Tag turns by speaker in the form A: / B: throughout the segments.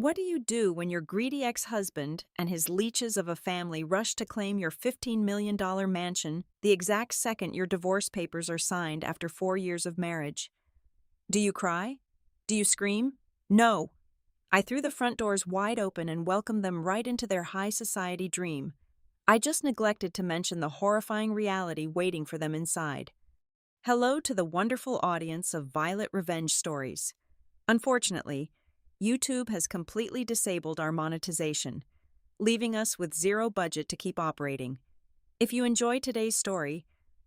A: What do you do when your greedy ex-husband and his leeches of a family rush to claim your $15 million mansion the exact second your divorce papers are signed after 4 years of marriage? Do you cry? Do you scream? No. I threw the front doors wide open and welcomed them right into their high society dream. I just neglected to mention the horrifying reality waiting for them inside. Hello to the wonderful audience of Violet Revenge Stories. Unfortunately, YouTube has completely disabled our monetization, leaving us with zero budget to keep operating. If you enjoy today's story,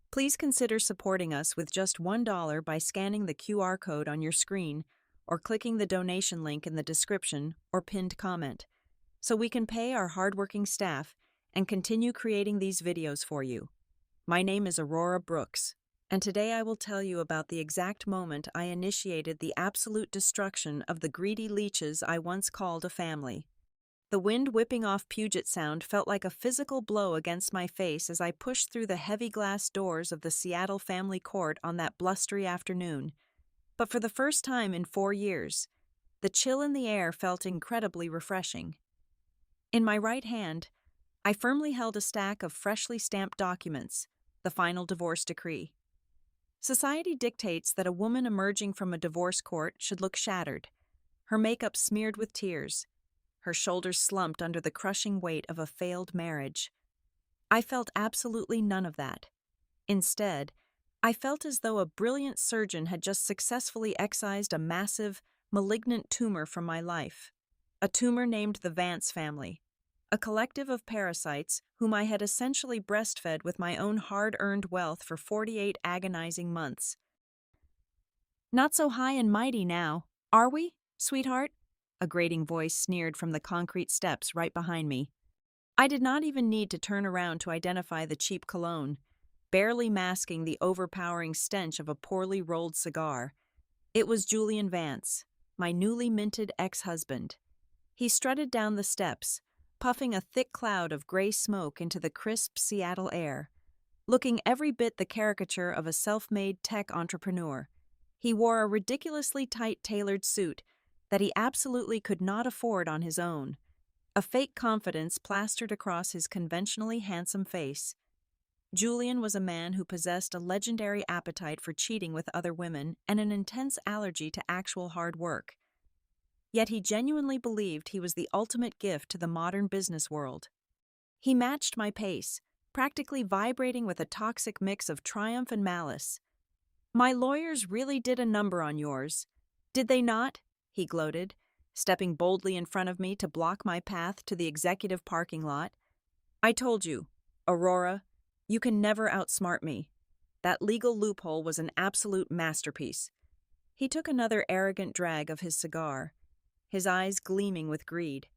A: please consider supporting us with just $1 by scanning the QR code on your screen or clicking the donation link in the description or pinned comment, so we can pay our hardworking staff and continue creating these videos for you. My name is Aurora Brooks, and today I will tell you about the exact moment I initiated the absolute destruction of the greedy leeches I once called a family. The wind whipping off Puget Sound felt like a physical blow against my face as I pushed through the heavy glass doors of the Seattle family court on that blustery afternoon. But for the first time in 4 years, the chill in the air felt incredibly refreshing. In my right hand, I firmly held a stack of freshly stamped documents, the final divorce decree. Society dictates that a woman emerging from a divorce court should look shattered, her makeup smeared with tears, her shoulders slumped under the crushing weight of a failed marriage. I felt absolutely none of that. Instead, I felt as though a brilliant surgeon had just successfully excised a massive, malignant tumor from my life. A tumor named the Vance family, a collective of parasites whom I had essentially breastfed with my own hard-earned wealth for 48 agonizing months. Not so high and mighty now, are we, sweetheart? A grating voice sneered from the concrete steps right behind me. I did not even need to turn around to identify the cheap cologne, barely masking the overpowering stench of a poorly rolled cigar. It was Julian Vance, my newly minted ex-husband. He strutted down the steps, puffing a thick cloud of gray smoke into the crisp Seattle air, looking every bit the caricature of a self-made tech entrepreneur. He wore a ridiculously tight tailored suit that he absolutely could not afford on his own, a fake confidence plastered across his conventionally handsome face. Julian was a man who possessed a legendary appetite for cheating with other women and an intense allergy to actual hard work. Yet he genuinely believed he was the ultimate gift to the modern business world. He matched my pace, practically vibrating with a toxic mix of triumph and malice. "My lawyers really did a number on yours. Did they not?" he gloated, stepping boldly in front of me to block my path to the executive parking lot. "I told you, Aurora, you can never outsmart me. That legal loophole was an absolute masterpiece." He took another arrogant drag of his cigar, his eyes gleaming with greed.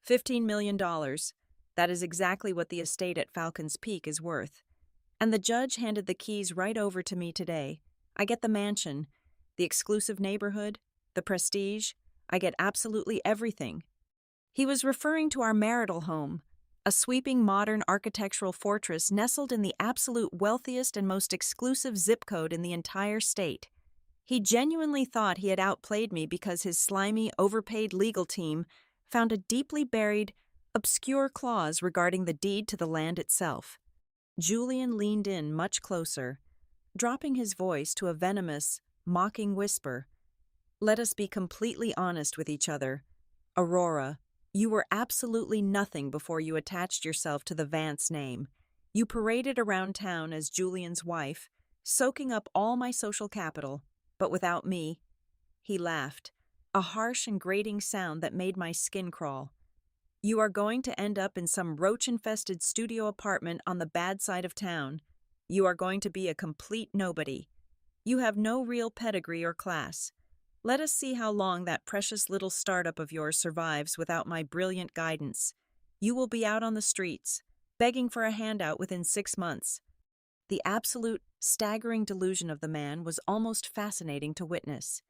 A: $15 million. That is exactly what the estate at Falcon's Peak is worth. And the judge handed the keys right over to me today. I get the mansion, the exclusive neighborhood, the prestige. I get absolutely everything. He was referring to our marital home, a sweeping modern architectural fortress nestled in the absolute wealthiest and most exclusive zip code in the entire state. He genuinely thought he had outplayed me because his slimy, overpaid legal team found a deeply buried, obscure clause regarding the deed to the land itself. Julian leaned in much closer, dropping his voice to a venomous, mocking whisper. "Let us be completely honest with each other. Aurora, you were absolutely nothing before you attached yourself to the Vance name. You paraded around town as Julian's wife, soaking up all my social capital. But without me." He laughed, a harsh and grating sound that made my skin crawl. "You are going to end up in some roach-infested studio apartment on the bad side of town. You are going to be a complete nobody. You have no real pedigree or class. Let us see how long that precious little startup of yours survives without my brilliant guidance. You will be out on the streets, begging for a handout within 6 months." The absolute, staggering delusion of the man was almost fascinating to witness.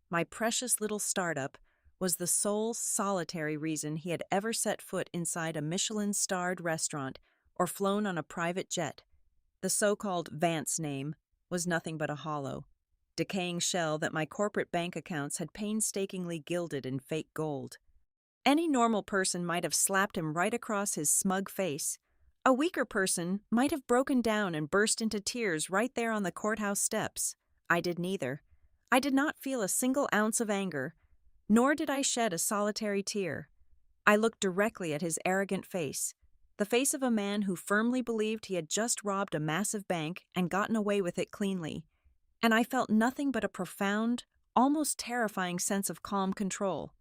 A: My precious little startup was the sole, solitary reason he had ever set foot inside a Michelin-starred restaurant or flown on a private jet. The so-called Vance name was nothing but a hollow, decaying shell that my corporate bank accounts had painstakingly gilded in fake gold. Any normal person might have slapped him right across his smug face. A weaker person might have broken down and burst into tears right there on the courthouse steps. I did neither. I did not feel a single ounce of anger, nor did I shed a solitary tear. I looked directly at his arrogant face, the face of a man who firmly believed he had just robbed a massive bank and gotten away with it cleanly, and I felt nothing but a profound, almost terrifying sense of calm control.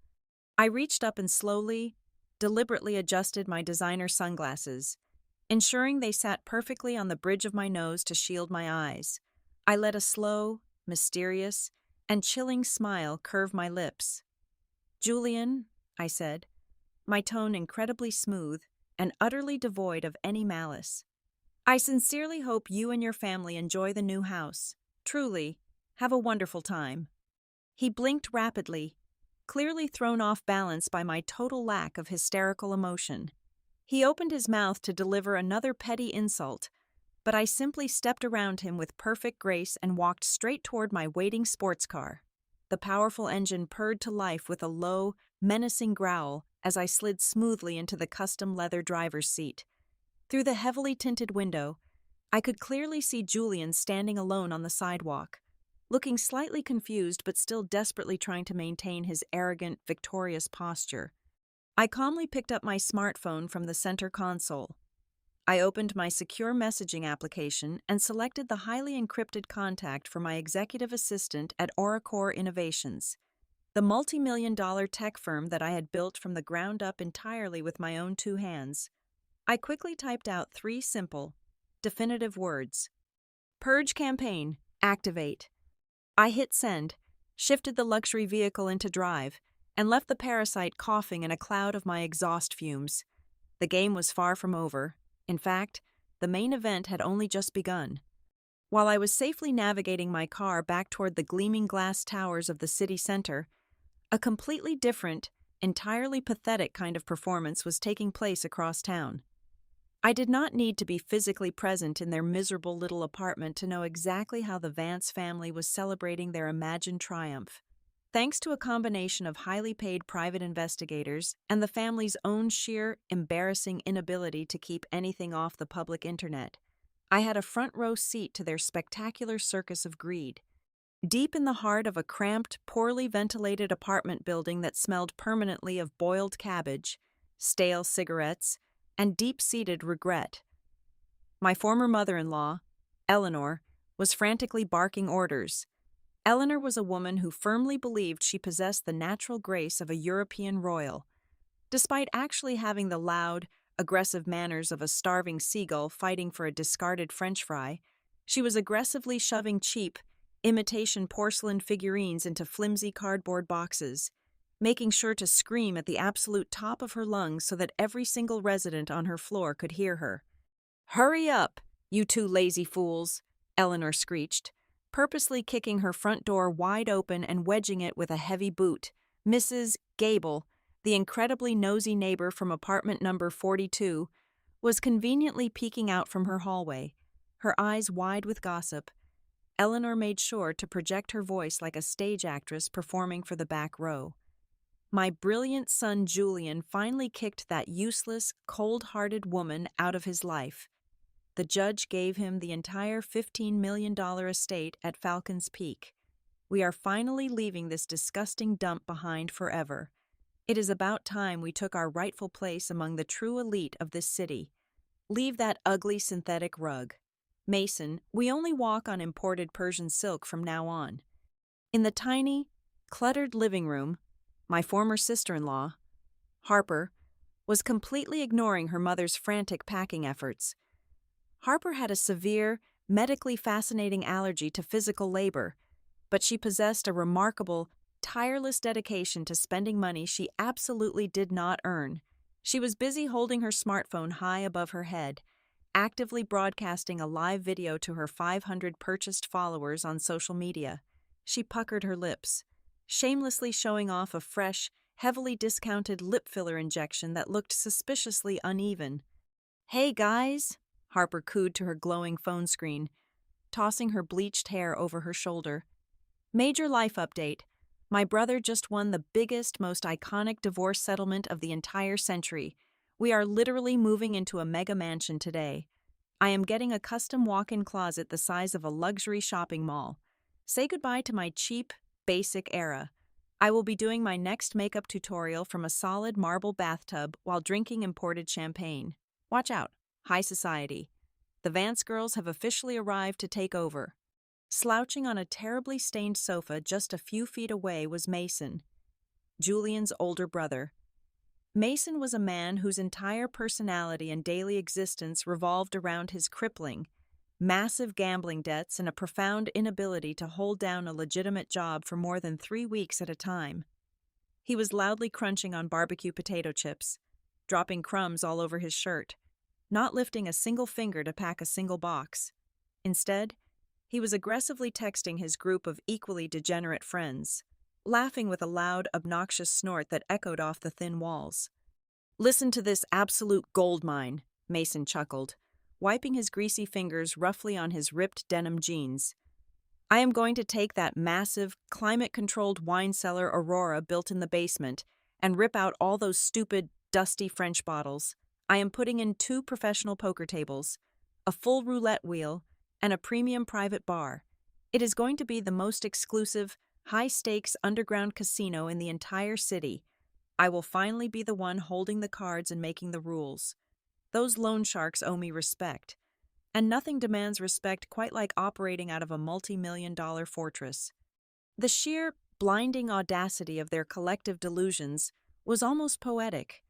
A: I reached up and slowly, deliberately adjusted my designer sunglasses, ensuring they sat perfectly on the bridge of my nose to shield my eyes. I let a slow, mysterious, and chilling smile curve my lips. "Julian," I said, my tone incredibly smooth and utterly devoid of any malice. "I sincerely hope you and your family enjoy the new house. Truly, have a wonderful time." He blinked rapidly, clearly thrown off balance by my total lack of hysterical emotion. He opened his mouth to deliver another petty insult, but I simply stepped around him with perfect grace and walked straight toward my waiting sports car. The powerful engine purred to life with a low, menacing growl as I slid smoothly into the custom leather driver's seat. Through the heavily tinted window, I could clearly see Julian standing alone on the sidewalk, looking slightly confused but still desperately trying to maintain his arrogant, victorious posture. I calmly picked up my smartphone from the center console. I opened my secure messaging application and selected the highly encrypted contact for my executive assistant at Oracore Innovations, the multi-million-dollar tech firm that I had built from the ground up entirely with my own two hands. I quickly typed out 3 simple, definitive words. "Purge campaign, activate." I hit send, shifted the luxury vehicle into drive, and left the parasite coughing in a cloud of my exhaust fumes. The game was far from over. In fact, the main event had only just begun. While I was safely navigating my car back toward the gleaming glass towers of the city center, a completely different, entirely pathetic kind of performance was taking place across town. I did not need to be physically present in their miserable little apartment to know exactly how the Vance family was celebrating their imagined triumph. Thanks to a combination of highly paid private investigators and the family's own sheer, embarrassing inability to keep anything off the public internet, I had a front row seat to their spectacular circus of greed. Deep in the heart of a cramped, poorly ventilated apartment building that smelled permanently of boiled cabbage, stale cigarettes, and deep-seated regret, my former mother-in-law, Eleanor, was frantically barking orders. Eleanor was a woman who firmly believed she possessed the natural grace of a European royal. Despite actually having the loud, aggressive manners of a starving seagull fighting for a discarded French fry, she was aggressively shoving cheap, imitation porcelain figurines into flimsy cardboard boxes, making sure to scream at the absolute top of her lungs so that every single resident on her floor could hear her. "Hurry up, you 2 lazy fools," Eleanor screeched, purposely kicking her front door wide open and wedging it with a heavy boot. Mrs. Gable, the incredibly nosy neighbor from apartment number 42, was conveniently peeking out from her hallway, her eyes wide with gossip. Eleanor made sure to project her voice like a stage actress performing for the back row. My brilliant son Julian finally kicked that useless, cold-hearted woman out of his life. The judge gave him the entire $15 million estate at Falcon's Peak. We are finally leaving this disgusting dump behind forever. It is about time we took our rightful place among the true elite of this city. Leave that ugly synthetic rug. Mason, we only walk on imported Persian silk from now on. In the tiny, cluttered living room, my former sister-in-law, Harper, was completely ignoring her mother's frantic packing efforts. Harper had a severe, medically fascinating allergy to physical labor, but she possessed a remarkable, tireless dedication to spending money she absolutely did not earn. She was busy holding her smartphone high above her head, actively broadcasting a live video to her 500 purchased followers on social media. She puckered her lips, shamelessly showing off a fresh, heavily discounted lip filler injection that looked suspiciously uneven. "Hey guys," Harper cooed to her glowing phone screen, tossing her bleached hair over her shoulder. "Major life update. My brother just won the biggest, most iconic divorce settlement of the entire century. We are literally moving into a mega mansion today. I am getting a custom walk-in closet the size of a luxury shopping mall. Say goodbye to my cheap, basic era. I will be doing my next makeup tutorial from a solid marble bathtub while drinking imported champagne. Watch out, high society. The Vance girls have officially arrived to take over. Slouching on a terribly stained sofa just a few feet away was Mason, Julian's older brother. Mason was a man whose entire personality and daily existence revolved around his crippling, massive gambling debts and a profound inability to hold down a legitimate job for more than 3 weeks at a time. He was loudly crunching on barbecue potato chips, dropping crumbs all over his shirt, not lifting a single finger to pack a single box. Instead, he was aggressively texting his group of equally degenerate friends, laughing with a loud, obnoxious snort that echoed off the thin walls. "Listen to this absolute goldmine," Mason chuckled, wiping his greasy fingers roughly on his ripped denim jeans. "I am going to take that massive, climate-controlled wine cellar Aurora built in the basement and rip out all those stupid, dusty French bottles. I am putting in 2 professional poker tables, a full roulette wheel, and a premium private bar. It is going to be the most exclusive, high-stakes underground casino in the entire city. I will finally be the one holding the cards and making the rules. Those loan sharks owe me respect. And nothing demands respect quite like operating out of a multi-million-dollar fortress." The sheer, blinding audacity of their collective delusions was almost poetic.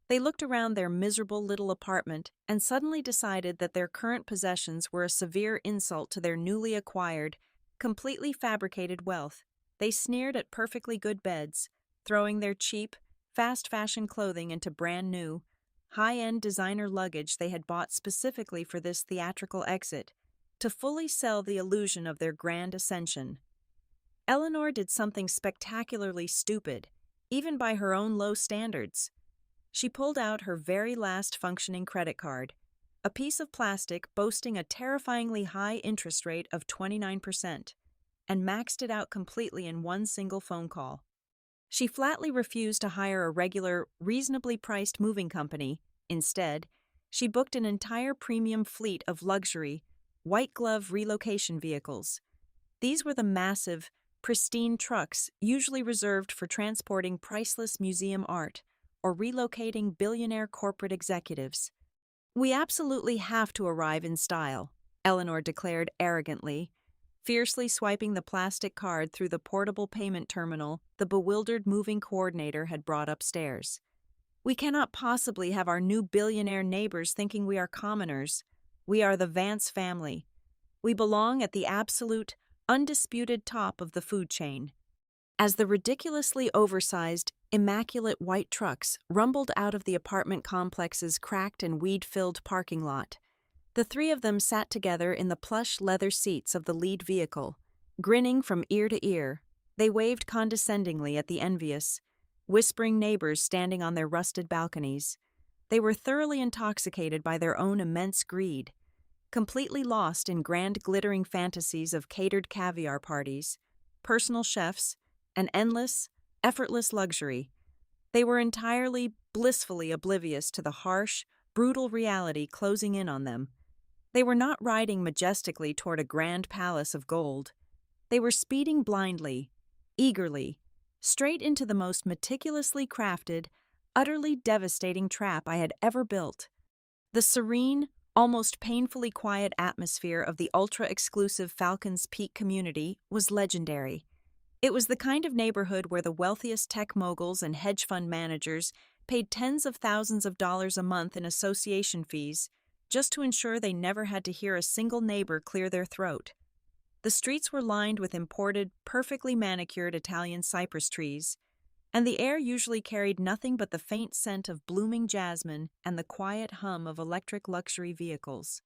A: They looked around their miserable little apartment and suddenly decided that their current possessions were a severe insult to their newly acquired, completely fabricated wealth. They sneered at perfectly good beds, throwing their cheap, fast-fashion clothing into brand-new, high-end designer luggage they had bought specifically for this theatrical exit, to fully sell the illusion of their grand ascension. Eleanor did something spectacularly stupid, even by her own low standards. She pulled out her very last functioning credit card, a piece of plastic boasting a terrifyingly high interest rate of 29%, and maxed it out completely in one single phone call. She flatly refused to hire a regular, reasonably priced moving company. Instead, she booked an entire premium fleet of luxury, white-glove relocation vehicles. These were the massive, pristine trucks usually reserved for transporting priceless museum art or relocating billionaire corporate executives. "We absolutely have to arrive in style," Eleanor declared arrogantly, fiercely swiping the plastic card through the portable payment terminal the bewildered moving coordinator had brought upstairs. "We cannot possibly have our new billionaire neighbors thinking we are commoners. We are the Vance family. We belong at the absolute, undisputed top of the food chain." As the ridiculously oversized, immaculate white trucks rumbled out of the apartment complex's cracked and weed-filled parking lot, the 3 of them sat together in the plush leather seats of the lead vehicle. Grinning from ear to ear, they waved condescendingly at the envious, whispering neighbors standing on their rusted balconies. They were thoroughly intoxicated by their own immense greed, completely lost in grand glittering fantasies of catered caviar parties, personal chefs, and endless, effortless luxury. They were entirely, blissfully oblivious to the harsh, brutal reality closing in on them. They were not riding majestically toward a grand palace of gold. They were speeding blindly, eagerly, straight into the most meticulously crafted, utterly devastating trap I had ever built. The serene, almost painfully quiet atmosphere of the ultra-exclusive Falcons Peak community was legendary. It was the kind of neighborhood where the wealthiest tech moguls and hedge fund managers paid tens of thousands of dollars a month in association fees just to ensure they never had to hear a single neighbor clear their throat. The streets were lined with imported, perfectly manicured Italian cypress trees, and the air usually carried nothing but the faint scent of blooming jasmine and the quiet hum of electric luxury vehicles.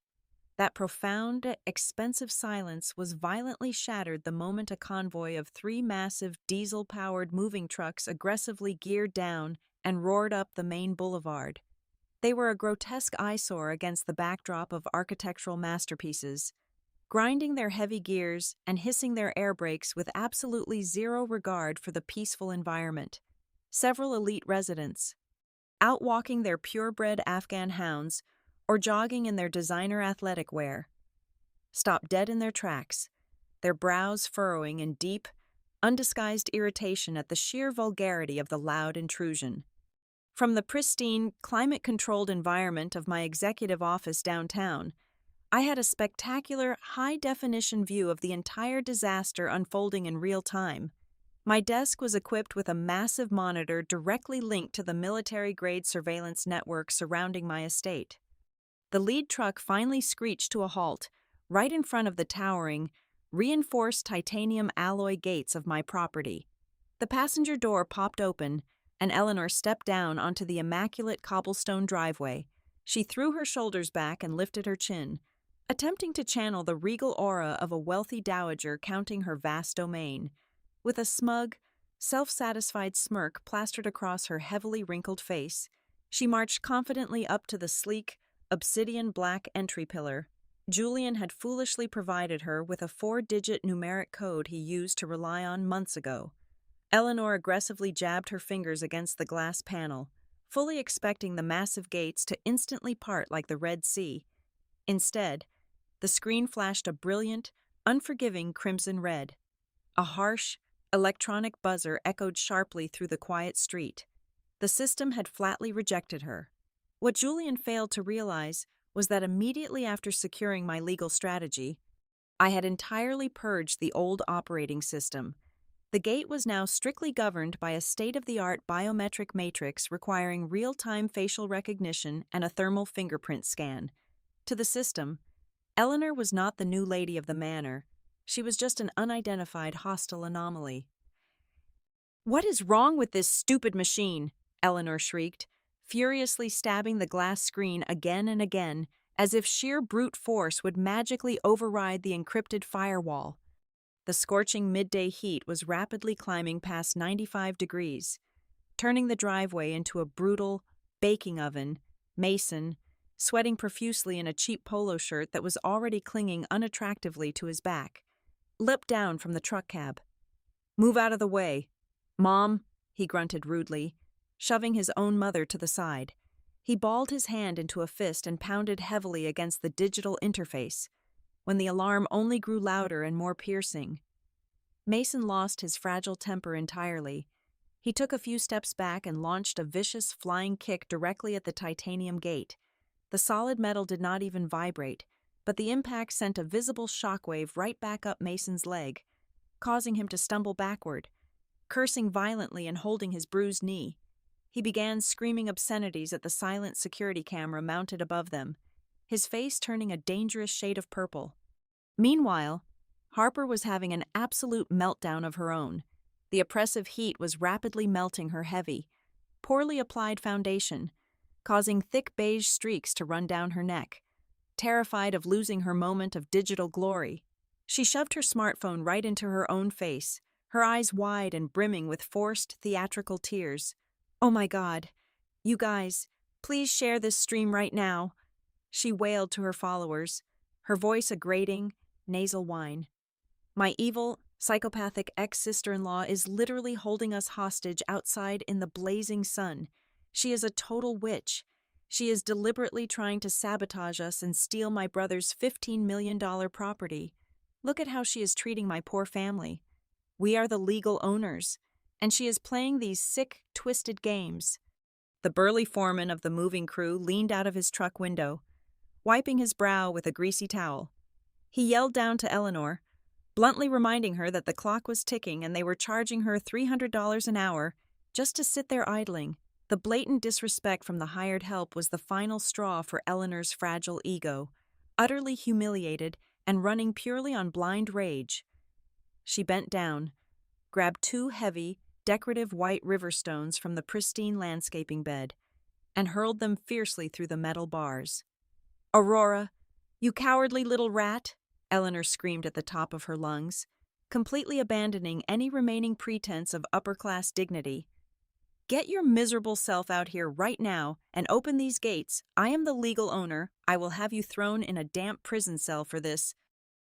A: That profound, expensive silence was violently shattered the moment a convoy of 3 massive diesel-powered moving trucks aggressively geared down and roared up the main boulevard. They were a grotesque eyesore against the backdrop of architectural masterpieces, grinding their heavy gears and hissing their air brakes with absolutely zero regard for the peaceful environment. Several elite residents, out walking their purebred Afghan hounds or jogging in their designer athletic wear, stopped dead in their tracks, their brows furrowing in deep, undisguised irritation at the sheer vulgarity of the loud intrusion. From the pristine, climate-controlled environment of my executive office downtown, I had a spectacular, high-definition view of the entire disaster unfolding in real time. My desk was equipped with a massive monitor directly linked to the military-grade surveillance network surrounding my estate. The lead truck finally screeched to a halt, right in front of the towering, reinforced titanium alloy gates of my property. The passenger door popped open, and Eleanor stepped down onto the immaculate cobblestone driveway. She threw her shoulders back and lifted her chin, attempting to channel the regal aura of a wealthy dowager counting her vast domain. With a smug, self-satisfied smirk plastered across her heavily wrinkled face, she marched confidently up to the sleek, obsidian black entry pillar. Julian had foolishly provided her with a 4-digit numeric code he used to rely on months ago. Eleanor aggressively jabbed her fingers against the glass panel, fully expecting the massive gates to instantly part like the Red Sea. Instead, the screen flashed a brilliant, unforgiving crimson red. A harsh, electronic buzzer echoed sharply through the quiet street. The system had flatly rejected her. What Julian failed to realize was that immediately after securing my legal strategy, I had entirely purged the old operating system. The gate was now strictly governed by a state-of-the-art biometric matrix requiring real-time facial recognition and a thermal fingerprint scan. To the system, Eleanor was not the new lady of the manor. She was just an unidentified hostile anomaly. "What is wrong with this stupid machine?" Eleanor shrieked, furiously stabbing the glass screen again and again, as if sheer brute force would magically override the encrypted firewall. The scorching midday heat was rapidly climbing past 95 degrees, turning the driveway into a brutal baking oven. Mason, sweating profusely in a cheap polo shirt that was already clinging unattractively to his back, leapt down from the truck cab. "Move out of the way. Mom," he grunted rudely, shoving his own mother to the side. He balled his hand into a fist and pounded heavily against the digital interface, when the alarm only grew louder and more piercing. Mason lost his fragile temper entirely. He took a few steps back and launched a vicious flying kick directly at the titanium gate. The solid metal did not even vibrate, but the impact sent a visible shockwave right back up Mason's leg, causing him to stumble backward, cursing violently and holding his bruised knee. He began screaming obscenities at the silent security camera mounted above them, his face turning a dangerous shade of purple. Meanwhile, Harper was having an absolute meltdown of her own. The oppressive heat was rapidly melting her heavy, poorly applied foundation, causing thick beige streaks to run down her neck. Terrified of losing her moment of digital glory, she shoved her smartphone right into her own face, her eyes wide and brimming with forced, theatrical tears. "Oh my God. You guys, please share this stream right now," she wailed to her followers, her voice a grating, nasal whine. "My evil, psychopathic ex-sister-in-law is literally holding us hostage outside in the blazing sun. She is a total witch. She is deliberately trying to sabotage us and steal my brother's $15 million property. Look at how she is treating my poor family. We are the legal owners, and she is playing these sick, twisted games." The burly foreman of the moving crew leaned out of his truck window, wiping his brow with a greasy towel. He yelled down to Eleanor, bluntly reminding her that the clock was ticking and they were charging her $300 an hour just to sit there idling. The blatant disrespect from the hired help was the final straw for Eleanor's fragile ego. Utterly humiliated and running purely on blind rage, she bent down, grabbed 2 heavy, decorative white river stones from the pristine landscaping bed, and hurled them fiercely through the metal bars. "Aurora, you cowardly little rat!" Eleanor screamed at the top of her lungs, completely abandoning any remaining pretense of upper-class dignity. "Get your miserable self out here right now and open these gates. I am the legal owner. I will have you thrown in a damp prison cell for this."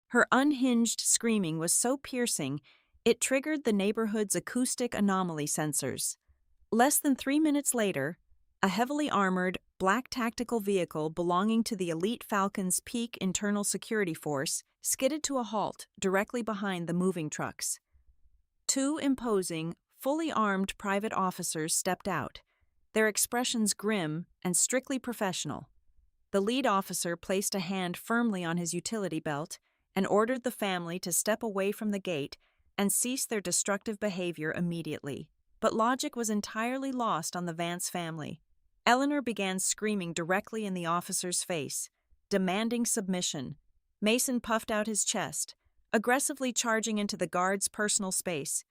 A: Her unhinged screaming was so piercing, it triggered the neighborhood's acoustic anomaly sensors. Less than 3 minutes later, a heavily armored, black tactical vehicle belonging to the elite Falcon's Peak Internal Security Force skidded to a halt directly behind the moving trucks. Two imposing, fully armed private officers stepped out, their expressions grim and strictly professional. The lead officer placed a hand firmly on his utility belt and ordered the family to step away from the gate and cease their destructive behavior immediately. But logic was entirely lost on the Vance family. Eleanor began screaming directly in the officer's face, demanding submission. Mason puffed out his chest, aggressively charging into the guard's personal space.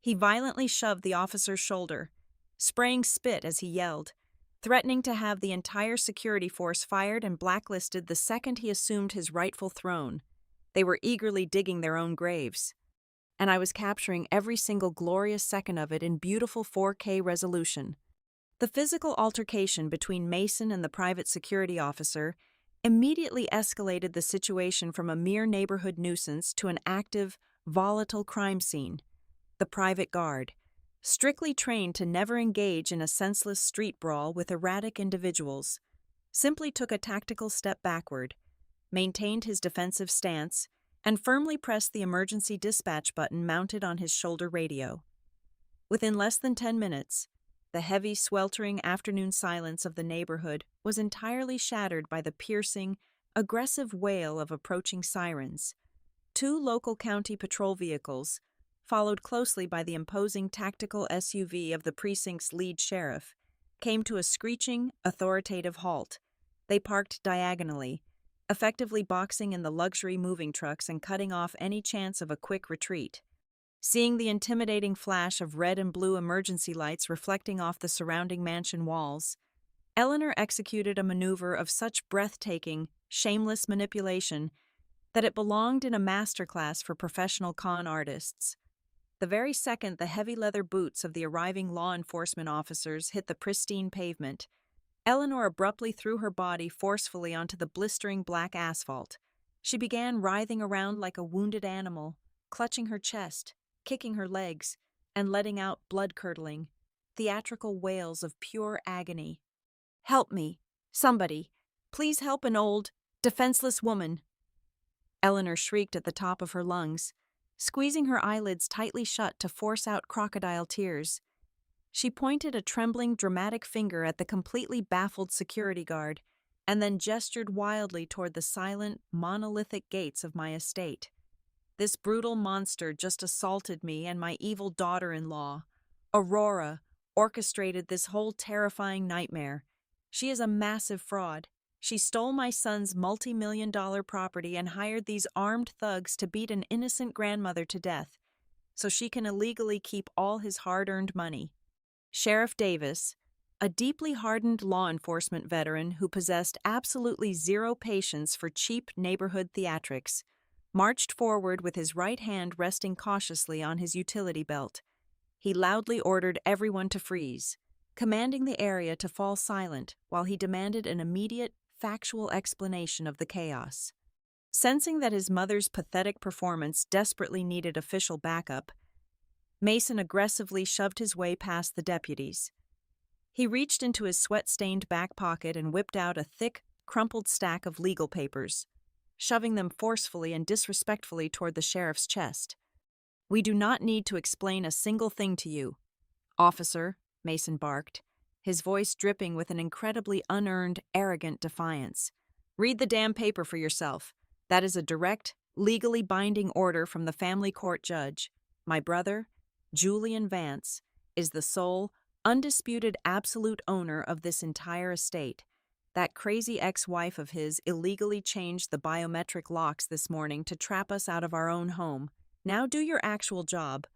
A: He violently shoved the officer's shoulder, spraying spit as he yelled, threatening to have the entire security force fired and blacklisted the second he assumed his rightful throne. They were eagerly digging their own graves, and I was capturing every single glorious second of it in beautiful 4K resolution. The physical altercation between Mason and the private security officer immediately escalated the situation from a mere neighborhood nuisance to an active, volatile crime scene. The private guard, strictly trained to never engage in a senseless street brawl with erratic individuals, simply took a tactical step backward, maintained his defensive stance, and firmly pressed the emergency dispatch button mounted on his shoulder radio. Within less than 10 minutes, the heavy, sweltering afternoon silence of the neighborhood was entirely shattered by the piercing, aggressive wail of approaching sirens. Two local county patrol vehicles, followed closely by the imposing tactical SUV of the precinct's lead sheriff, came to a screeching, authoritative halt. They parked diagonally, effectively boxing in the luxury moving trucks and cutting off any chance of a quick retreat. Seeing the intimidating flash of red and blue emergency lights reflecting off the surrounding mansion walls, Eleanor executed a maneuver of such breathtaking, shameless manipulation that it belonged in a masterclass for professional con artists. The very second the heavy leather boots of the arriving law enforcement officers hit the pristine pavement, Eleanor abruptly threw her body forcefully onto the blistering black asphalt. She began writhing around like a wounded animal, clutching her chest, kicking her legs, and letting out blood-curdling, theatrical wails of pure agony. "Help me! Somebody! Please help an old, defenseless woman!" Eleanor shrieked at the top of her lungs, squeezing her eyelids tightly shut to force out crocodile tears. She pointed a trembling, dramatic finger at the completely baffled security guard, and then gestured wildly toward the silent, monolithic gates of my estate. "This brutal monster just assaulted me and my evil daughter-in-law. Aurora orchestrated this whole terrifying nightmare. She is a massive fraud. She stole my son's multi-million-dollar property and hired these armed thugs to beat an innocent grandmother to death, so she can illegally keep all his hard-earned money." Sheriff Davis, a deeply hardened law enforcement veteran who possessed absolutely zero patience for cheap neighborhood theatrics, marched forward with his right hand resting cautiously on his utility belt. He loudly ordered everyone to freeze, commanding the area to fall silent while he demanded an immediate, factual explanation of the chaos. Sensing that his mother's pathetic performance desperately needed official backup, Mason aggressively shoved his way past the deputies. He reached into his sweat-stained back pocket and whipped out a thick, crumpled stack of legal papers, shoving them forcefully and disrespectfully toward the sheriff's chest. "We do not need to explain a single thing to you, officer," Mason barked, his voice dripping with an incredibly unearned, arrogant defiance. "Read the damn paper for yourself. That is a direct, legally binding order from the family court judge. My brother, Julian Vance, is the sole, undisputed absolute owner of this entire estate. That crazy ex-wife of his illegally changed the biometric locks this morning to trap us out of our own home. Now do your actual job.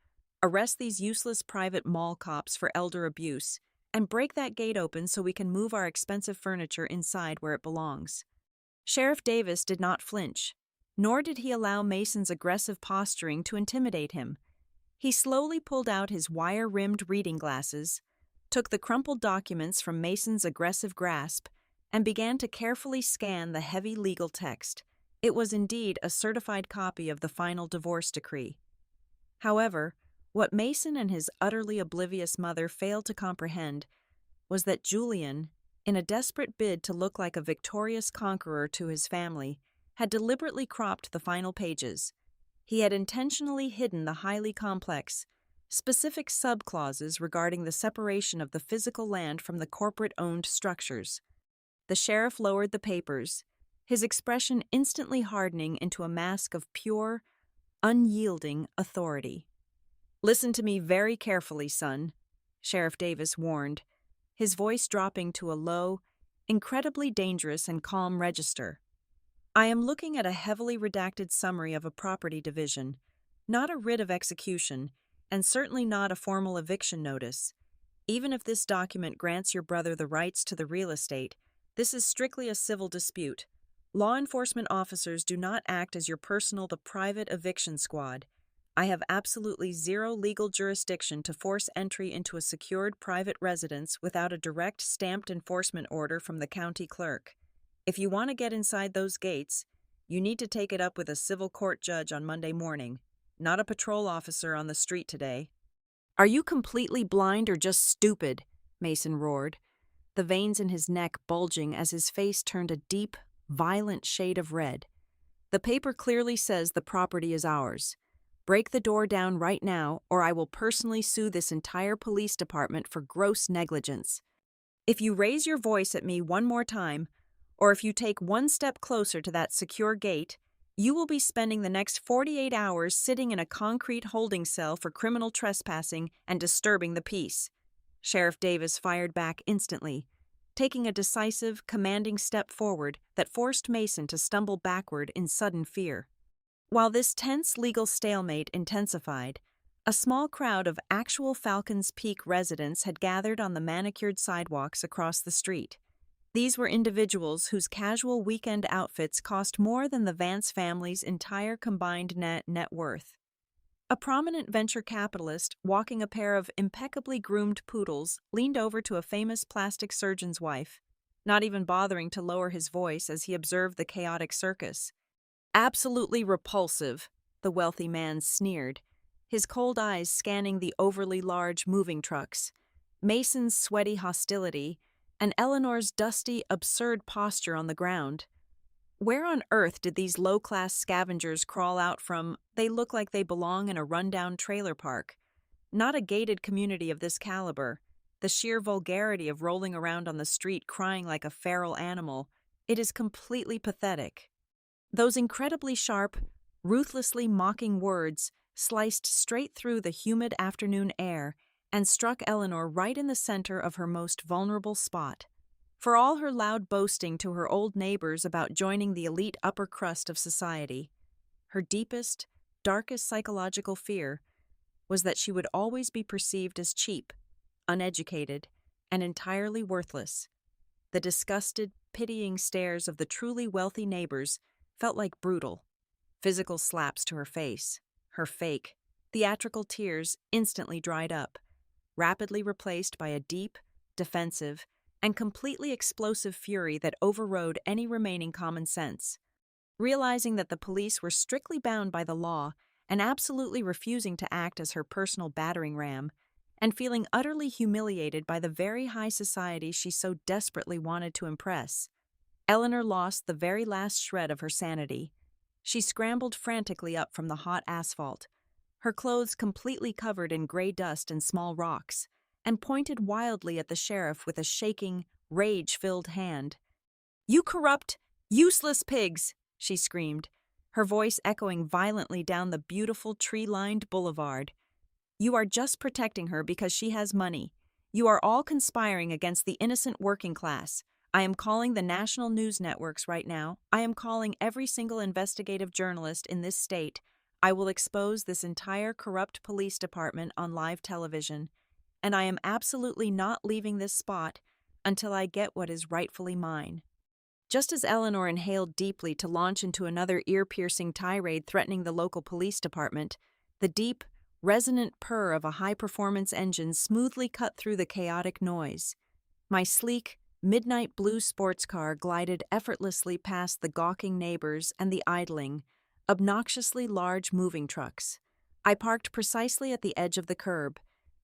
A: Arrest these useless private mall cops for elder abuse, and break that gate open so we can move our expensive furniture inside where it belongs." Sheriff Davis did not flinch, nor did he allow Mason's aggressive posturing to intimidate him. He slowly pulled out his wire-rimmed reading glasses, took the crumpled documents from Mason's aggressive grasp, and began to carefully scan the heavy legal text, It was indeed a certified copy of the final divorce decree. However, what Mason and his utterly oblivious mother failed to comprehend was that Julian, in a desperate bid to look like a victorious conqueror to his family, had deliberately cropped the final pages. He had intentionally hidden the highly complex, specific subclauses regarding the separation of the physical land from the corporate-owned structures. The sheriff lowered the papers, his expression instantly hardening into a mask of pure, unyielding authority. "Listen to me very carefully, son," Sheriff Davis warned, his voice dropping to a low, incredibly dangerous and calm register. "I am looking at a heavily redacted summary of a property division, not a writ of execution, and certainly not a formal eviction notice. Even if this document grants your brother the rights to the real estate, this is strictly a civil dispute. Law enforcement officers do not act as your personal private eviction squad. I have absolutely zero legal jurisdiction to force entry into a secured private residence without a direct stamped enforcement order from the county clerk. If you want to get inside those gates, you need to take it up with a civil court judge on Monday morning, not a patrol officer on the street today." "Are you completely blind or just stupid?" Mason roared, the veins in his neck bulging as his face turned a deep, violent shade of red. "The paper clearly says the property is ours. Break the door down right now, or I will personally sue this entire police department for gross negligence. If you raise your voice at me one more time, or if you take one step closer to that secure gate, you will be spending the next 48 hours sitting in a concrete holding cell for criminal trespassing and disturbing the peace." Sheriff Davis fired back instantly, taking a decisive, commanding step forward that forced Mason to stumble backward in sudden fear. While this tense legal stalemate intensified, a small crowd of actual Falcons Peak residents had gathered on the manicured sidewalks across the street. These were individuals whose casual weekend outfits cost more than the Vance family's entire combined net worth. A prominent venture capitalist walking a pair of impeccably groomed poodles leaned over to a famous plastic surgeon's wife, not even bothering to lower his voice as he observed the chaotic circus. "Absolutely repulsive," the wealthy man sneered, his cold eyes scanning the overly large moving trucks, Mason's sweaty hostility, and Eleanor's dusty, absurd posture on the ground. Where on earth did these low-class scavengers crawl out from? They look like they belong in a rundown trailer park. Not a gated community of this caliber. The sheer vulgarity of rolling around on the street crying like a feral animal. It is completely pathetic. Those incredibly sharp, ruthlessly mocking words sliced straight through the humid afternoon air and struck Eleanor right in the center of her most vulnerable spot. For all her loud boasting to her old neighbors about joining the elite upper crust of society, her deepest, darkest psychological fear was that she would always be perceived as cheap, uneducated, and entirely worthless. The disgusted, pitying stares of the truly wealthy neighbors felt like brutal, physical slaps to her face. Her fake, theatrical tears instantly dried up, rapidly replaced by a deep, defensive, and completely explosive fury that overrode any remaining common sense. Realizing that the police were strictly bound by the law and absolutely refusing to act as her personal battering ram, and feeling utterly humiliated by the very high society she so desperately wanted to impress, Eleanor lost the very last shred of her sanity. She scrambled frantically up from the hot asphalt, her clothes completely covered in gray dust and small rocks, and pointed wildly at the sheriff with a shaking, rage-filled hand. "You corrupt, useless pigs!" she screamed, her voice echoing violently down the beautiful tree-lined boulevard. "You are just protecting her because she has money. You are all conspiring against the innocent working class. I am calling the national news networks right now. I am calling every single investigative journalist in this state. I will expose this entire corrupt police department on live television. And I am absolutely not leaving this spot until I get what is rightfully mine." Just as Eleanor inhaled deeply to launch into another ear-piercing tirade threatening the local police department, the deep, resonant purr of a high-performance engine smoothly cut through the chaotic noise. "My sleek, midnight blue sports car glided effortlessly past the gawking neighbors and the idling, obnoxiously large moving trucks. I parked precisely at the edge of the curb,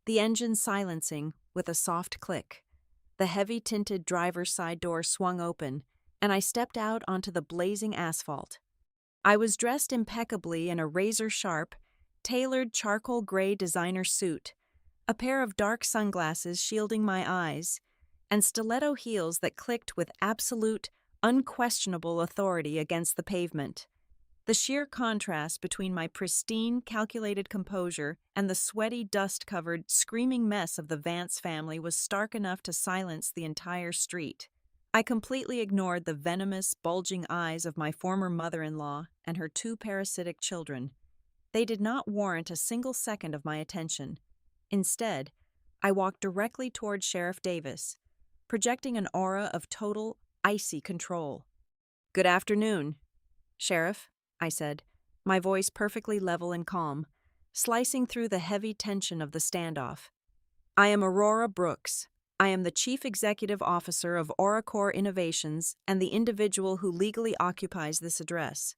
A: the engine silencing with a soft click. The heavy-tinted driver's side door swung open, and I stepped out onto the blazing asphalt. I was dressed impeccably in a razor-sharp, tailored charcoal gray designer suit, a pair of dark sunglasses shielding my eyes, and stiletto heels that clicked with absolute, unquestionable authority against the pavement. The sheer contrast between my pristine, calculated composure and the sweaty, dust-covered, screaming mess of the Vance family was stark enough to silence the entire street. I completely ignored the venomous, bulging eyes of my former mother-in-law and her two parasitic children. They did not warrant a single second of my attention. Instead, I walked directly toward Sheriff Davis, projecting an aura of total, icy control. "Good afternoon, Sheriff," I said, my voice perfectly level and calm, slicing through the heavy tension of the standoff. "I am Aurora Brooks. I am the Chief Executive Officer of AuraCore Innovations and the individual who legally occupies this address.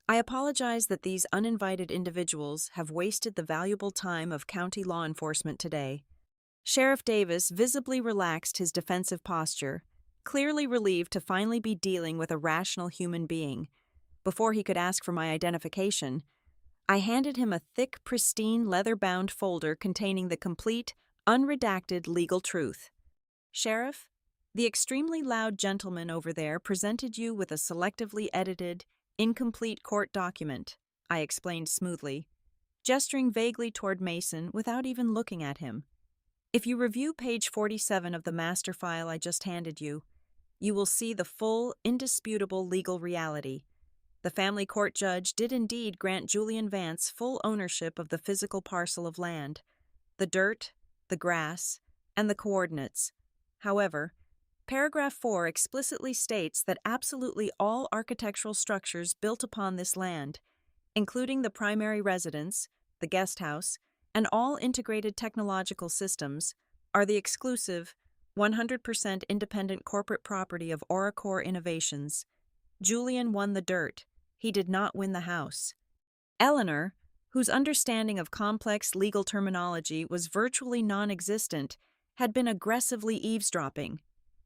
A: I apologize that these uninvited individuals have wasted the valuable time of county law enforcement today." Sheriff Davis visibly relaxed his defensive posture, clearly relieved to finally be dealing with a rational human being. Before he could ask for my identification, I handed him a thick, pristine, leather-bound folder containing the complete, unredacted legal truth. "Sheriff, the extremely loud gentleman over there presented you with a selectively edited, incomplete court document," I explained smoothly, gesturing vaguely toward Mason without even looking at him. "If you review page 47 of the master file I just handed you, you will see the full, indisputable legal reality. The family court judge did indeed grant Julian Vance full ownership of the physical parcel of land, the dirt, the grass, and the coordinates. However, paragraph 4 explicitly states that absolutely all architectural structures built upon this land, including the primary residence, the guest house, and all integrated technological systems, are the exclusive, 100% independent corporate property of AuraCore Innovations. Julian won the dirt. He did not win the house." Eleanor, whose understanding of complex legal terminology was virtually non-existent, had been aggressively eavesdropping.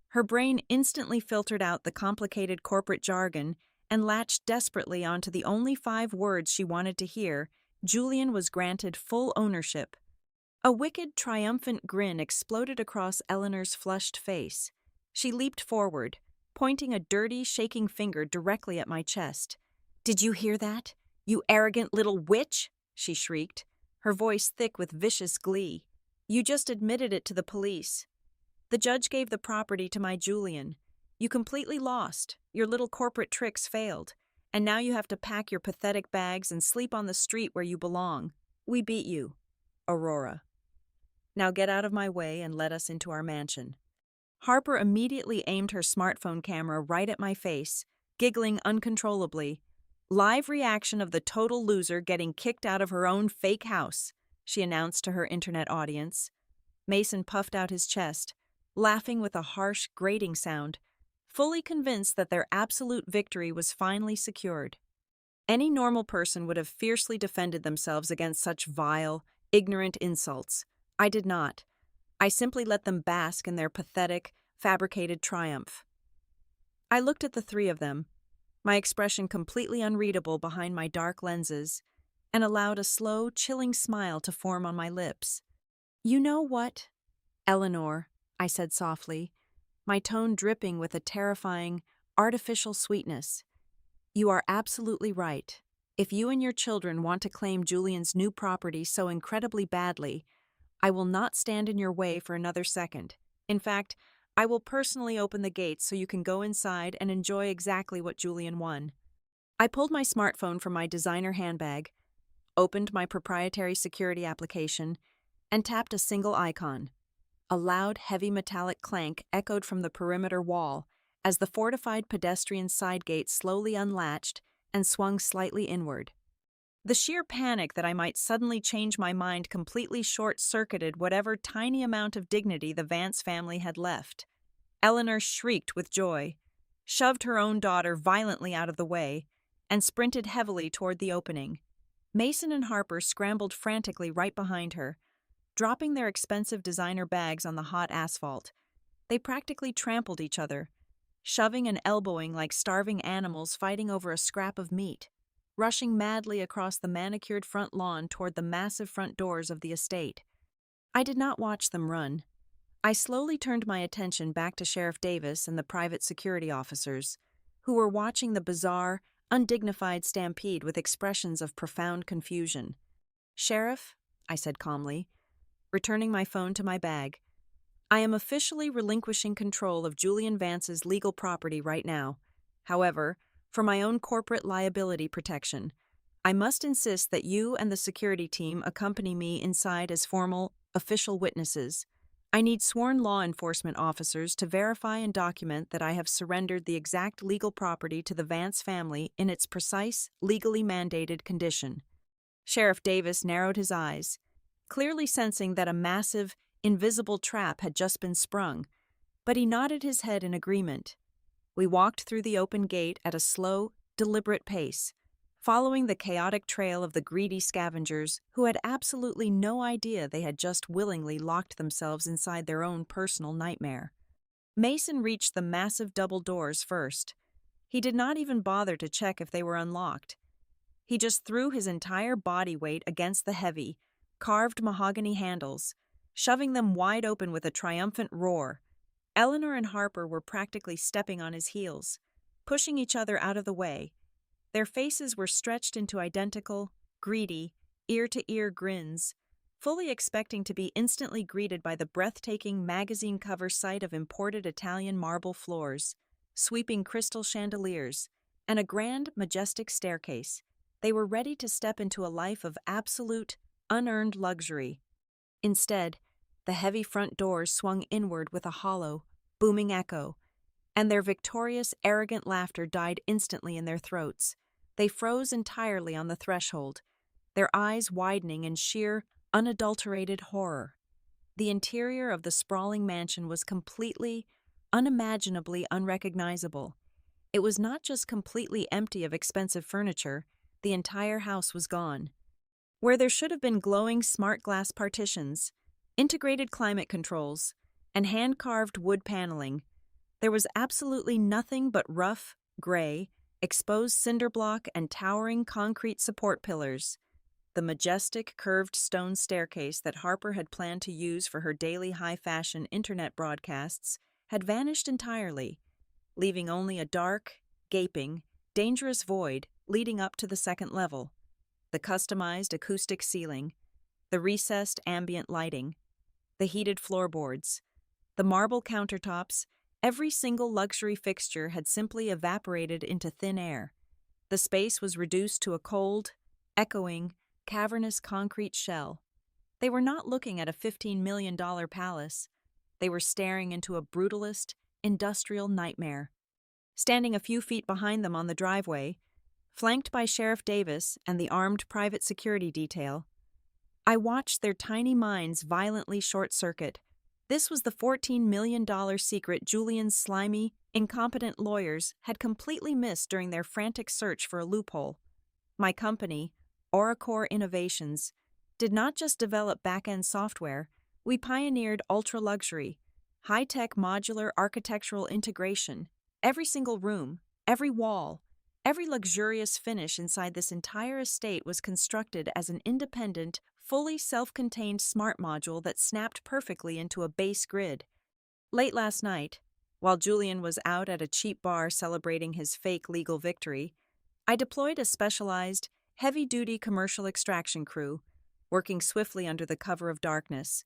A: Her brain instantly filtered out the complicated corporate jargon and latched desperately onto the only 5 words she wanted to hear: Julian was granted full ownership. A wicked, triumphant grin exploded across Eleanor's flushed face. She leaped forward, pointing a dirty, shaking finger directly at my chest. "Did you hear that? You arrogant little witch!" she shrieked, her voice thick with vicious glee. "You just admitted it to the police. The judge gave the property to my Julian. You completely lost. Your little corporate tricks failed. And now you have to pack your pathetic bags and sleep on the street where you belong. We beat you, Aurora. Now get out of my way and let us into our mansion." Harper immediately aimed her smartphone camera right at my face, giggling uncontrollably. "Live reaction of the total loser getting kicked out of her own fake house," she announced to her internet audience. Mason puffed out his chest, laughing with a harsh, grating sound, fully convinced that their absolute victory was finally secured. Any normal person would have fiercely defended themselves against such vile, ignorant insults. I did not. I simply let them bask in their pathetic, fabricated triumph. I looked at the 3 of them, my expression completely unreadable behind my dark lenses, and allowed a slow, chilling smile to form on my lips. "You know what, Eleanor," I said softly, my tone dripping with a terrifying, artificial sweetness. "You are absolutely right. If you and your children want to claim Julian's new property so incredibly badly, I will not stand in your way for another second. In fact, I will personally open the gates so you can go inside and enjoy exactly what Julian won." I pulled my smartphone from my designer handbag, opened my proprietary security application, and tapped a single icon. A loud, heavy metallic clank echoed from the perimeter wall as the fortified pedestrian side gate slowly unlatched and swung slightly inward. The sheer panic that I might suddenly change my mind completely short-circuited whatever tiny amount of dignity the Vance family had left. Eleanor shrieked with joy, shoved her own daughter violently out of the way, and sprinted heavily toward the opening. Mason and Harper scrambled frantically right behind her, dropping their expensive designer bags on the hot asphalt. They practically trampled each other, shoving and elbowing like starving animals fighting over a scrap of meat, rushing madly across the manicured front lawn toward the massive front doors of the estate. I did not watch them run. I slowly turned my attention back to Sheriff Davis and the private security officers, who were watching the bizarre, undignified stampede with expressions of profound confusion. "Sheriff," I said calmly, returning my phone to my bag, "I am officially relinquishing control of Julian Vance's legal property right now. However, for my own corporate liability protection, I must insist that you and the security team accompany me inside as formal, official witnesses. I need sworn law enforcement officers to verify and document that I have surrendered the exact legal property to the Vance family in its precise, legally mandated condition." Sheriff Davis narrowed his eyes, clearly sensing that a massive, invisible trap had just been sprung, but he nodded his head in agreement. We walked through the open gate at a slow, deliberate pace, following the chaotic trail of the greedy scavengers who had absolutely no idea they had just willingly locked themselves inside their own personal nightmare. Mason reached the massive double doors first. He did not even bother to check if they were unlocked. He just threw his entire body weight against the heavy, carved mahogany handles, shoving them wide open with a triumphant roar. Eleanor and Harper were practically stepping on his heels, pushing each other out of the way. Their faces were stretched into identical, greedy, ear-to-ear grins, fully expecting to be instantly greeted by the breathtaking magazine cover sight of imported Italian marble floors, sweeping crystal chandeliers, and a grand, majestic staircase. They were ready to step into a life of absolute, unearned luxury. Instead, the heavy front doors swung inward with a hollow, booming echo, and their victorious, arrogant laughter died instantly in their throats. They froze entirely on the threshold, their eyes widening in sheer, unadulterated horror. The interior of the sprawling mansion was completely, unimaginably unrecognizable. It was not just completely empty of expensive furniture, the entire house was gone. Where there should have been glowing smart glass partitions, integrated climate controls, and hand-carved wood paneling, there was absolutely nothing but rough, gray, exposed cinder block and towering concrete support pillars. The majestic, curved stone staircase that Harper had planned to use for her daily high-fashion internet broadcasts had vanished entirely, leaving only a dark, gaping, dangerous void leading up to the second level. The customized acoustic ceiling, the recessed ambient lighting, the heated floorboards, the marble countertops, every single luxury fixture had simply evaporated into thin air. The space was reduced to a cold, echoing, cavernous concrete shell. They were not looking at a $15 million palace. They were staring into a brutalist, industrial nightmare. Standing a few feet behind them on the driveway, flanked by Sheriff Davis and the armed private security detail, I watched their tiny minds violently short-circuit. This was the $14 million secret Julian's slimy, incompetent lawyers had completely missed during their frantic search for a loophole. My company, Oracore Innovations, did not just develop back-end software, we pioneered ultra-luxury, high-tech modular architectural integration. Every single room, every wall, every luxurious finish inside this entire estate was constructed as an independent, fully self-contained smart module that snapped perfectly into a base grid. Late last night, while Julian was out at a cheap bar celebrating his fake legal victory, I deployed a specialized, heavy-duty commercial extraction crew, working swiftly under the cover of darkness.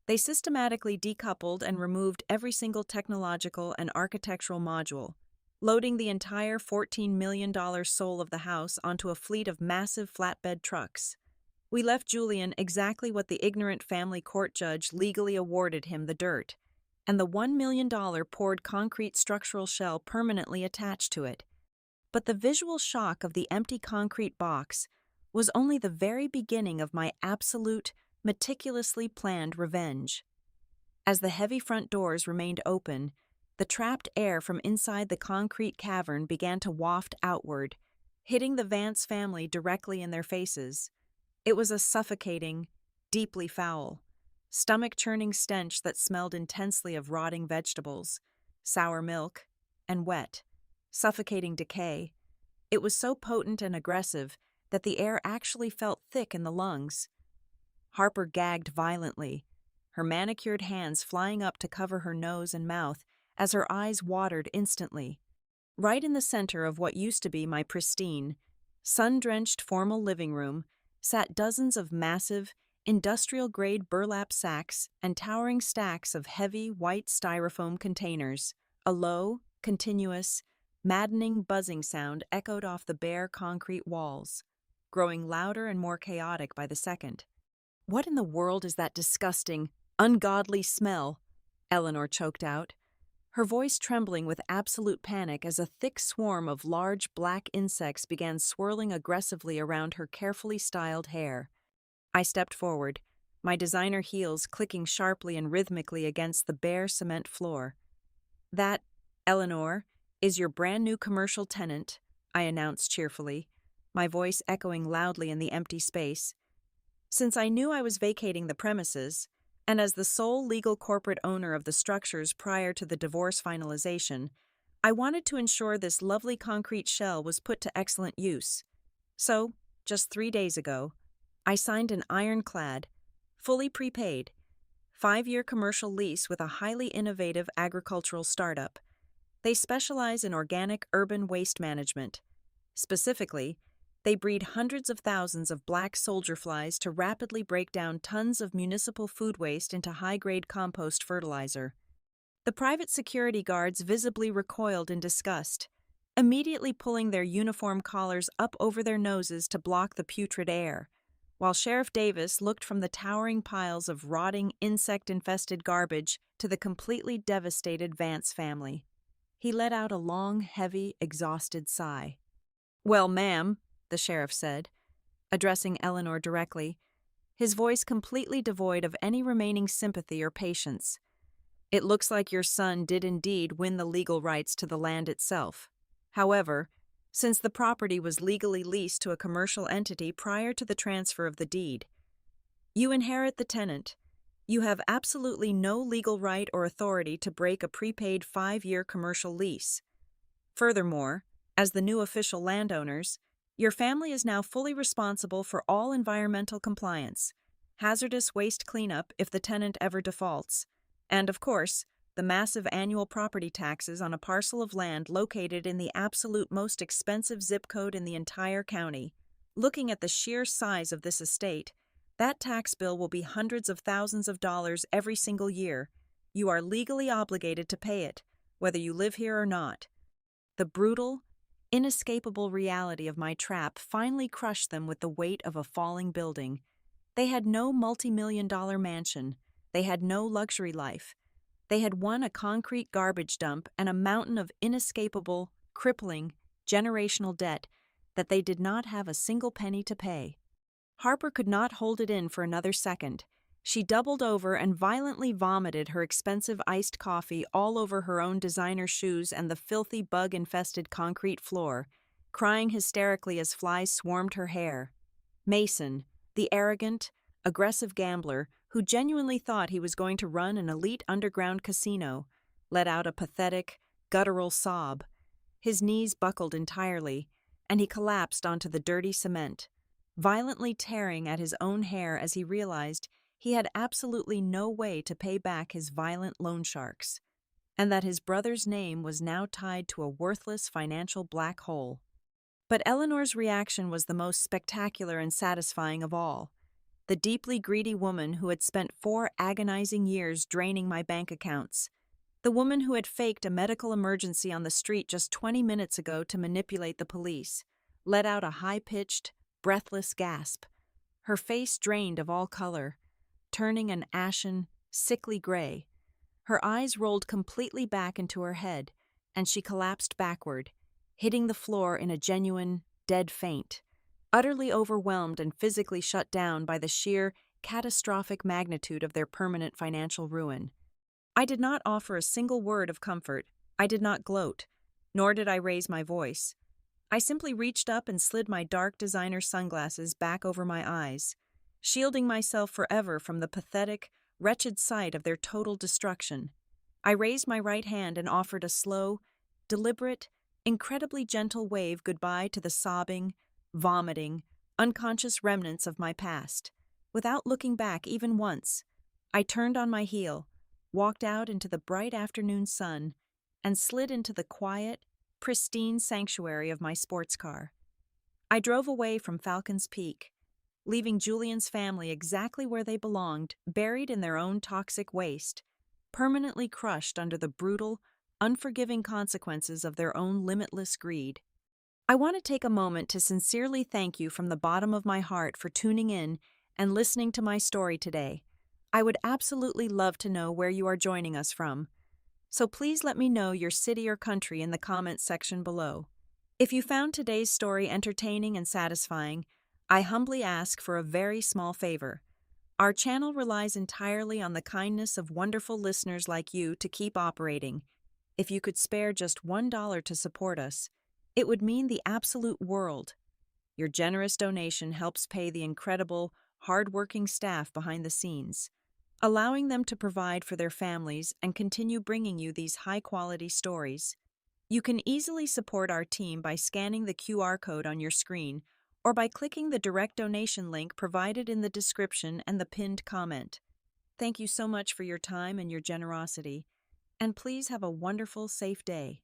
A: They systematically decoupled and removed every single technological and architectural module, loading the entire $14 million soul of the house onto a fleet of massive flatbed trucks. We left Julian exactly what the ignorant family court judge legally awarded him, the dirt, and the $1 million poured concrete structural shell permanently attached to it. But the visual shock of the empty concrete box was only the very beginning of my absolute, meticulously planned revenge. As the heavy front doors remained open, The trapped air from inside the concrete cavern began to waft outward, hitting the Vance family directly in their faces. It was a suffocating, deeply foul, stomach-churning stench that smelled intensely of rotting vegetables, sour milk, and wet, suffocating decay. It was so potent and aggressive that the air actually felt thick in the lungs. Harper gagged violently, her manicured hands flying up to cover her nose and mouth as her eyes watered instantly. Right in the center of what used to be my pristine, sun-drenched formal living room sat dozens of massive, industrial-grade burlap sacks and towering stacks of heavy, white styrofoam containers. A low, continuous, maddening buzzing sound echoed off the bare concrete walls, growing louder and more chaotic by the second. "What in the world is that disgusting, ungodly smell?" Eleanor choked out, her voice trembling with absolute panic as a thick swarm of large black insects began swirling aggressively around her carefully styled hair. I stepped forward, my designer heels clicking sharply and rhythmically against the bare cement floor. "That, Eleanor, is your brand new commercial tenant," I announced cheerfully, my voice echoing loudly in the empty space. Since I knew I was vacating the premises, and as the sole legal corporate owner of the structures prior to the divorce finalization, I wanted to ensure this lovely concrete shell was put to excellent use. So, just 3 days ago, I signed an ironclad, fully prepaid, 5-year commercial lease with a highly innovative agricultural startup. They specialize in organic urban waste management. Specifically, they breed hundreds of thousands of black soldier flies to rapidly break down tons of municipal food waste into high-grade compost fertilizer. The private security guards visibly recoiled in disgust, immediately pulling their uniform collars up over their noses to block the putrid air, while Sheriff Davis looked from the towering piles of rotting, insect-infested garbage to the completely devastated Vance family. He let out a long, heavy, exhausted sigh. "Well, ma'am," the sheriff said, addressing Eleanor directly, his voice completely devoid of any remaining sympathy or patience. "It looks like your son did indeed win the legal rights to the land itself. However, since the property was legally leased to a commercial entity prior to the transfer of the deed, you inherit the tenant. You have absolutely no legal right or authority to break a prepaid 5-year commercial lease. Furthermore, as the new official landowners, your family is now fully responsible for all environmental compliance, hazardous waste cleanup if the tenant ever defaults, and, of course, the massive annual property taxes on a parcel of land located in the absolute most expensive zip code in the entire county. Looking at the sheer size of this estate, that tax bill will be hundreds of thousands of dollars every single year. You are legally obligated to pay it, whether you live here or not." The brutal, inescapable reality of my trap finally crushed them with the weight of a falling building. They had no multi-million-dollar mansion. They had no luxury life. They had won a concrete garbage dump and a mountain of inescapable, crippling, generational debt that they did not have a single penny to pay. Harper could not hold it in for another second. She doubled over and violently vomited her expensive iced coffee all over her own designer shoes and the filthy bug-infested concrete floor, crying hysterically as flies swarmed her hair. Mason, the arrogant, aggressive gambler who genuinely thought he was going to run an elite underground casino, let out a pathetic, guttural sob. His knees buckled entirely, and he collapsed onto the dirty cement, violently tearing at his own hair as he realized he had absolutely no way to pay back his violent loan sharks, and that his brother's name was now tied to a worthless financial black hole. But Eleanor's reaction was the most spectacular and satisfying of all. The deeply greedy woman who had spent 4 agonizing years draining my bank accounts. The woman who had faked a medical emergency on the street just 20 minutes ago to manipulate the police, let out a high-pitched, breathless gasp. Her face drained of all color, turning an ashen, sickly gray. Her eyes rolled completely back into her head, and she collapsed backward, hitting the floor in a genuine, dead faint, utterly overwhelmed and physically shut down by the sheer, catastrophic magnitude of their permanent financial ruin. I did not offer a single word of comfort. I did not gloat, nor did I raise my voice. I simply reached up and slid my dark designer sunglasses back over my eyes, shielding myself forever from the pathetic, wretched sight of their total destruction. I raised my right hand and offered a slow, deliberate, incredibly gentle wave goodbye to the sobbing, vomiting, unconscious remnants of my past. Without looking back even once, I turned on my heel, walked out into the bright afternoon sun, and slid into the quiet, pristine sanctuary of my sports car. I drove away from Falcon's Peak, leaving Julian's family exactly where they belonged, buried in their own toxic waste, permanently crushed under the brutal, unforgiving consequences of their own limitless greed. I want to take a moment to sincerely thank you from the bottom of my heart for tuning in and listening to my story today. I would absolutely love to know where you are joining us from, so please let me know your city or country in the comments section below. If you found today's story entertaining and satisfying, I humbly ask for a very small favor. Our channel relies entirely on the kindness of wonderful listeners like you to keep operating. If you could spare just $1 to support us, it would mean the absolute world. Your generous donation helps pay the incredible, hard-working staff behind the scenes, allowing them to provide for their families and continue bringing you these high-quality stories. You can easily support our team by scanning the QR code on your screen or by clicking the direct donation link provided in the description and the pinned comment. Thank you so much for your time and your generosity, and please have a wonderful, safe day.